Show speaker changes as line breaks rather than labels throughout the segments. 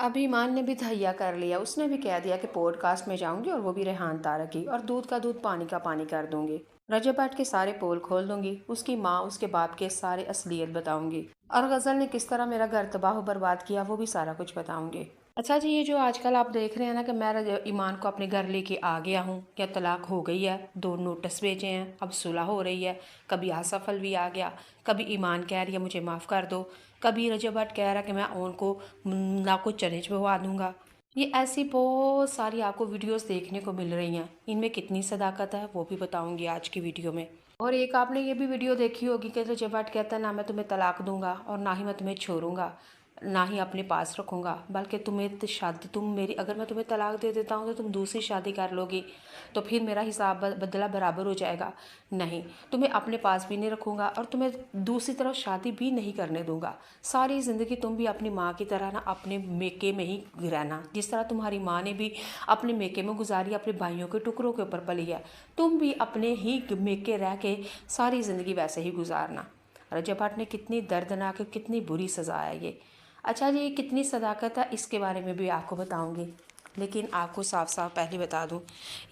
अब ईमान ने भी तहैया कर लिया। उसने भी कह दिया कि पॉडकास्ट में जाऊंगी और वो भी रेहान तारक की, और दूध का दूध पानी का पानी कर दूंगी। रजब भट्ट के सारे पोल खोल दूंगी, उसकी माँ उसके बाप के सारे असलियत बताऊंगी, और गज़ल ने किस तरह मेरा घर तबाह बर्बाद किया वो भी सारा कुछ बताऊंगी। अच्छा जी, ये जो आजकल आप देख रहे हैं ना कि मैं ईमान को अपने घर लेके आ गया हूँ, क्या तलाक हो गई है, 2 नोटिस भेजे हैं, अब सुलह हो रही है। कभी आसफ अलवी आ गया, कभी ईमान कह रही है मुझे माफ़ कर दो, कभी रजब भट्ट कह रहा है कि मैं उनको ना को चने चबवा दूंगा। ये ऐसी बहुत सारी आपको वीडियोस देखने को मिल रही हैं। इनमें कितनी सदाकत है वो भी बताऊंगी आज की वीडियो में। और एक आपने ये भी वीडियो देखी होगी कि रजब भट्ट कहता है ना मैं तुम्हें तलाक दूंगा और ना ही मैं तुम्हें छोड़ूंगा, ना ही अपने पास रखूंगा, बल्कि तुम्हें शादी तुम मेरी अगर मैं तुम्हें तलाक दे देता हूँ तो तुम दूसरी शादी कर लोगी, तो फिर मेरा हिसाब बदला बराबर हो जाएगा। नहीं, तुम्हें अपने पास भी नहीं रखूंगा और तुम्हें दूसरी तरफ शादी भी नहीं करने दूंगा। सारी ज़िंदगी तुम भी अपनी माँ की तरह ना अपने मेके में ही रहना, जिस तरह तुम्हारी माँ ने भी अपने मेके में गुजारी, अपने भाइयों के टुकड़ों के ऊपर पली है, तुम भी अपने ही मेके रह के सारी ज़िंदगी वैसे ही गुजारना। रजब भट्ट ने कितनी दर्दनाक कितनी बुरी सज़ा है ये। अच्छा जी, ये कितनी सदाकत है इसके बारे में भी आपको बताऊंगी, लेकिन आपको साफ साफ पहले बता दूं,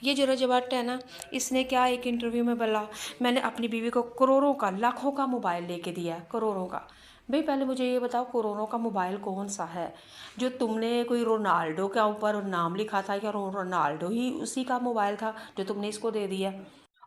ये जो रजब भट्ट है ना, इसने क्या एक इंटरव्यू में बोला, मैंने अपनी बीवी को करोड़ों का लाखों का मोबाइल लेके दिया है, करोड़ों का। भाई पहले मुझे ये बताओ, करोड़ों का मोबाइल कौन सा है जो तुमने कोई रोनाल्डो के ऊपर नाम लिखा था, या रोनाल्डो ही उसी का मोबाइल था जो तुमने इसको दे दिया।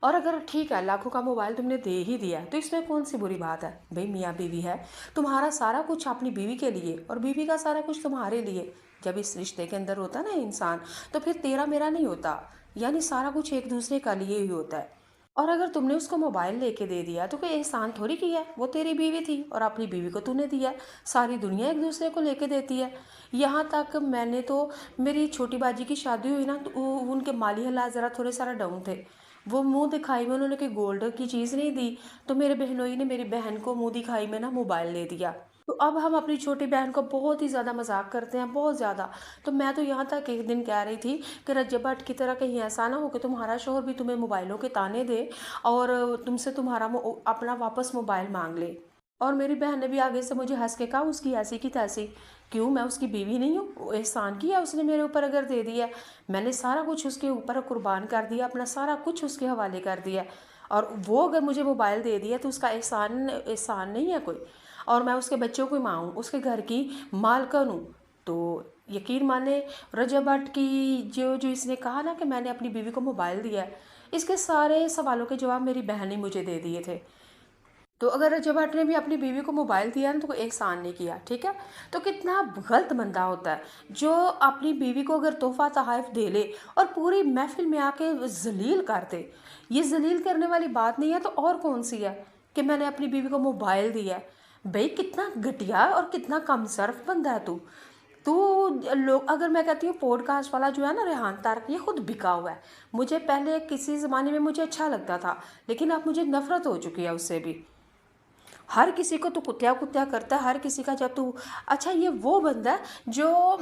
और अगर ठीक है लाखों का मोबाइल तुमने दे ही दिया तो इसमें कौन सी बुरी बात है। भाई मियाँ बीवी है, तुम्हारा सारा कुछ अपनी बीवी के लिए और बीवी का सारा कुछ तुम्हारे लिए। जब इस रिश्ते के अंदर होता है ना इंसान, तो फिर तेरा मेरा नहीं होता, यानी सारा कुछ एक दूसरे का लिए ही होता है। और अगर तुमने उसको मोबाइल लेके दे दिया तो कोई एहसान थोड़ी किया है, वो तेरी बीवी थी और अपनी बीवी को तूने दिया। सारी दुनिया एक दूसरे को लेके देती है। यहाँ तक मैंने तो, मेरी छोटी बाजी की शादी हुई ना, तो उनके माली हालात ज़रा थोड़े सारा डाउन थे। वो मुंह दिखाई में उन्होंने कोई गोल्ड की चीज़ नहीं दी, तो मेरे बहनोई ने मेरी बहन को मुंह दिखाई में ना मोबाइल दे दिया। तो अब हम अपनी छोटी बहन को बहुत ही ज़्यादा मजाक करते हैं, बहुत ज़्यादा। तो मैं तो यहाँ तक एक दिन कह रही थी कि रज्जब भट्ट की तरह कहीं ऐसा ना हो कि तुम्हारा शोहर भी तुम्हें मोबाइलों के ताने दे और तुमसे तुम्हारा अपना वापस मोबाइल मांग ले। और मेरी बहन ने भी आगे से मुझे हंस के कहा उसकी ऐसी की तैसी। क्यों, मैं उसकी बीवी नहीं हूँ? एहसान किया उसने मेरे ऊपर अगर दे दिया। मैंने सारा कुछ उसके ऊपर कुर्बान कर दिया, अपना सारा कुछ उसके हवाले कर दिया, और वो अगर मुझे मोबाइल दे दिया तो उसका एहसान एहसान नहीं है कोई। और मैं उसके बच्चों की माँ हूँ, उसके घर की मालकन हूँ। तो यकीन माने, रजब भट्ट की जो जो इसने कहा ना कि मैंने अपनी बीवी को मोबाइल दिया है, इसके सारे सवालों के जवाब मेरी बहन ने मुझे दे दिए थे। तो अगर रजब भट्ट ने भी अपनी बीवी को मोबाइल दिया ना तो कोई एहसान नहीं किया, ठीक है। तो कितना गलत बंदा होता है जो अपनी बीवी को अगर तोहफा तहाइफ दे ले और पूरी महफिल में आके जलील कर दे। ये जलील करने वाली बात नहीं है तो और कौन सी है कि मैंने अपनी बीवी को मोबाइल दिया है। भाई कितना घटिया और कितना कमसर्फ बंदा है तू। तो लोग, अगर मैं कहती हूँ पॉडकास्ट वाला जो है ना रेहान तारक, ये खुद बिका हुआ है। मुझे पहले किसी ज़माने में मुझे अच्छा लगता था, लेकिन अब मुझे नफरत हो चुकी है उससे भी। हर किसी को तो कुत्या कुत्या करता है, हर किसी का जब तू। अच्छा, ये वो बंदा है जो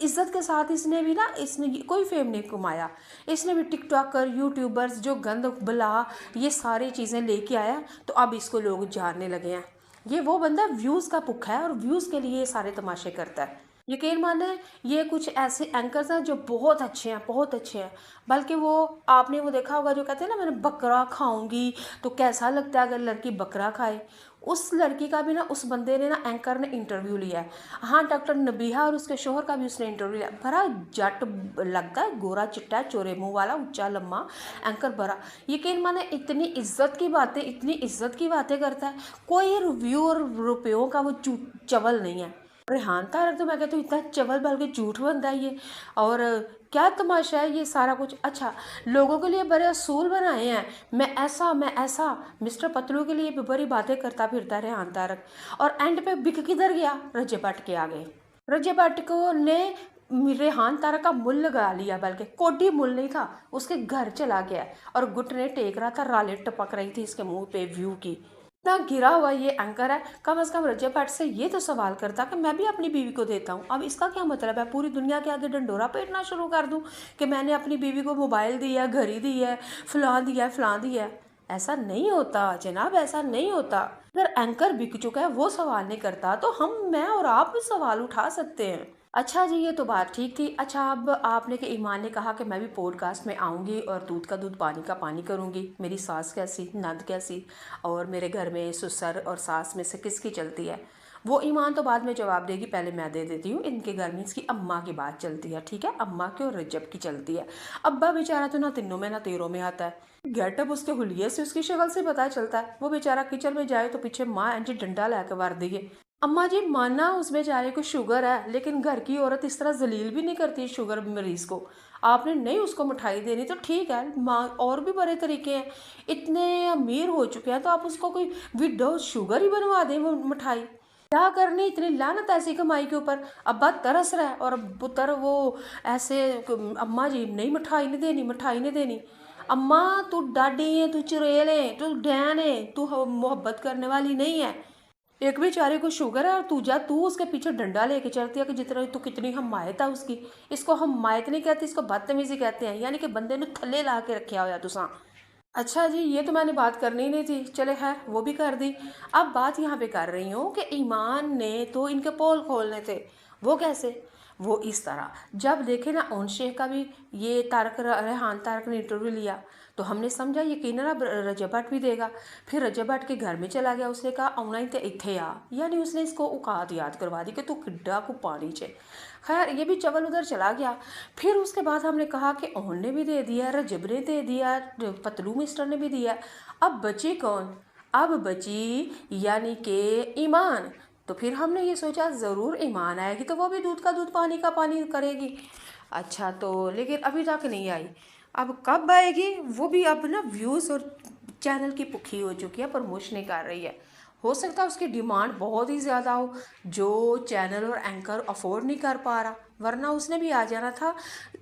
इज्जत के साथ, इसने भी ना, इसने कोई फेम नहीं कमाया। इसने भी टिकटॉकर यूट्यूबर्स जो गंद बला ये सारी चीज़ें लेके आया, तो अब इसको लोग जानने लगे हैं। ये वो बंदा व्यूज़ का भुक्खा है और व्यूज़ के लिए ये सारे तमाशे करता है। यकीन माने, ये कुछ ऐसे एंकर्स हैं जो बहुत अच्छे हैं, बहुत अच्छे हैं। बल्कि वो, आपने वो देखा होगा जो कहते हैं ना मैंने बकरा खाऊंगी तो कैसा लगता है अगर लड़की बकरा खाए। उस लड़की का भी ना, उस बंदे ने ना, एंकर ने इंटरव्यू लिया है। हाँ, डॉक्टर नबीहा और उसके शोहर का भी उसने इंटरव्यू लिया। बड़ा जट लगता है, गोरा चिट्टा चोरे मुंह वाला, ऊंचा लम्बा एंकर बड़ा। यकीन माने, इतनी इज्जत की बातें, इतनी इज्जत की बातें करता है। कोई रिव्यू और रुपयों का वो चवल नहीं है। रेहान तारक तो मैं कहती हूँ इतना चवल बल्कि झूठ बनता है ये। और क्या तमाशा है ये सारा कुछ। अच्छा, लोगों के लिए बड़े असूल बनाए हैं, मैं ऐसा मिस्टर पतलू के लिए भी बड़ी बातें करता फिरता है रेहान तारक। और एंड पे बिक किधर गया? रज्जब भट्ट के आगे। रज्जब भट्ट को ने रेहान तारक का मुल लगा लिया, बल्कि कोडी मुल नहीं था, उसके घर चला गया और घुटने टेक रहा था, राले टपक रही थी इसके मुंह पे व्यू की। इतना गिरा हुआ ये एंकर है, कम से कम रज्जब भट्ट से ये तो सवाल करता कि मैं भी अपनी बीवी को देता हूँ। अब इसका क्या मतलब है पूरी दुनिया के आगे डंडोरा पीटना शुरू कर दूँ कि मैंने अपनी बीवी को मोबाइल दिया, घड़ी दी है, फलां दिया है, फलां दिया है। ऐसा नहीं होता जनाब, ऐसा नहीं होता। अगर एंकर बिक चुका है वो सवाल नहीं करता तो हम, मैं और आप भी सवाल उठा सकते हैं। اچھا جی، یہ تو بات ٹھیک تھی۔ اچھا اب آپ نے کہ ایمان نے کہا کہ میں بھی پوڈ کاسٹ میں آؤں گی اور دودھ کا دودھ پانی کا پانی کروں گی، میری ساس کیسی، نند کیسی، اور میرے گھر میں سسر اور ساس میں سے کس کی چلتی ہے؟ وہ ایمان تو بعد میں جواب دے گی، پہلے میں دے دیتی ہوں۔ ان کے گھر میں اس کی اماں کی بات چلتی ہے، ٹھیک ہے، اماں کی اور رجب کی چلتی ہے۔ ابا بیچارہ تو نہ تنوں میں نہ تیروں میں آتا ہے، گیٹ اپ اس کے حلیے سے اس کی شکل سے پتہ چلتا ہے۔ وہ بیچارہ کچن میں جائے تو پیچھے ماں اینجی ڈنڈا لے کے وار دیے۔ اماں جی مانا اس بیچارے کو شوگر ہے، لیکن گھر کی عورت اس طرح ذلیل بھی نہیں کرتی شوگر مریض کو۔ آپ نے نہیں اس کو مٹھائی دینی تو ٹھیک ہے، ماں اور بھی بڑے طریقے ہیں، اتنے امیر ہو چکے ہیں تو آپ اس کو کوئی وداؤٹ شوگر ہی بنوا دیں وہ مٹھائی۔ کیا کرنی اتنی لعنت ایسی کمائی کے اوپر؟ ابا ترس رہا ہے اور پتر وہ ایسے، اماں جی نہیں مٹھائی نہیں دینی، مٹھائی نہیں دینی۔ اماں تو ڈاڈی ہے، تو چڑیل ہے، تو ڈین ہے، تو محبت کرنے والی نہیں ہے۔ ایک بیچارے کو شوگر ہے اور تو اس کے پیچھے ڈنڈا لے کے چلتی ہے کہ جتنا تو کتنی حمایت ہے اس کی۔ اس کو حمایت نہیں کہتے، اس کو بدتمیزی کہتے ہیں، یعنی کہ بندے نے تھلے لا کے رکھیا ہوا تساں۔ اچھا جی، یہ تو میں نے بات کرنی ہی نہیں تھی، چلے خیر وہ بھی کر دی۔ اب بات یہاں پہ کر رہی ہوں کہ ایمان نے تو ان کے پول کھولنے تھے، وہ کیسے؟ وہ اس طرح، جب دیکھے نا اون شیخ کا بھی یہ ریحان طارق نے انٹرویو لیا تو ہم نے سمجھا یقیناً اب رجب بھٹ بھی دے گا۔ پھر رجب بھٹ کے گھر میں چلا گیا، اس نے کہا آنا ہی تے اتھے آ، یعنی اس نے اس کو اوقات یاد کروا دی کہ تو کڈا کو پانی چے۔ خیر یہ بھی چول ادھر چلا گیا۔ پھر اس کے بعد ہم نے کہا کہ اون نے بھی دے دیا، رجب نے دے دیا، پتلو مسٹر نے بھی دیا، اب بچی کون؟ اب بچی یعنی کہ ایمان۔ تو پھر ہم نے یہ سوچا ضرور ایمان آئے گی تو وہ بھی دودھ کا دودھ پانی کا پانی کرے گی۔ اچھا تو لیکن ابھی تک نہیں آئی، اب کب آئے گی؟ وہ بھی اب نا ویوز اور چینل کی بھوکی ہو چکی ہے، پروموشن نہیں کر رہی ہے۔ ہو سکتا ہے اس کی ڈیمانڈ بہت ہی زیادہ ہو جو چینل اور اینکر افورڈ نہیں کر پا رہا، ورنہ اس نے بھی آ جانا تھا۔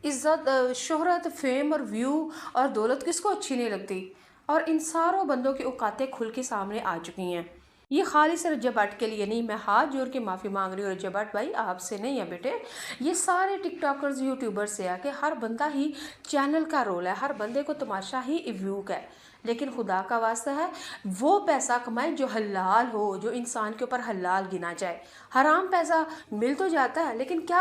عزت، شہرت، فیم اور ویو اور دولت کس کو اچھی نہیں لگتی؟ اور ان ساروں بندوں کی اوقاتیں کھل کے سامنے آ چکی ہیں۔ یہ خالص رجب بھٹ کے لیے نہیں، میں ہاتھ جوڑ کے معافی مانگ رہی ہوں رجب بھٹ بھائی، آپ سے نہیں ہے بیٹے، یہ سارے ٹک ٹاکرز یوٹیوبرز سے ہے کہ ہر بندہ ہی چینل کا رول ہے، ہر بندے کو تماشا ہی ویو کا ہے، لیکن خدا کا واسطہ ہے وہ پیسہ کمائے جو حلال ہو، جو انسان کے اوپر حلال گنا جائے۔ حرام پیسہ مل تو جاتا ہے لیکن کیا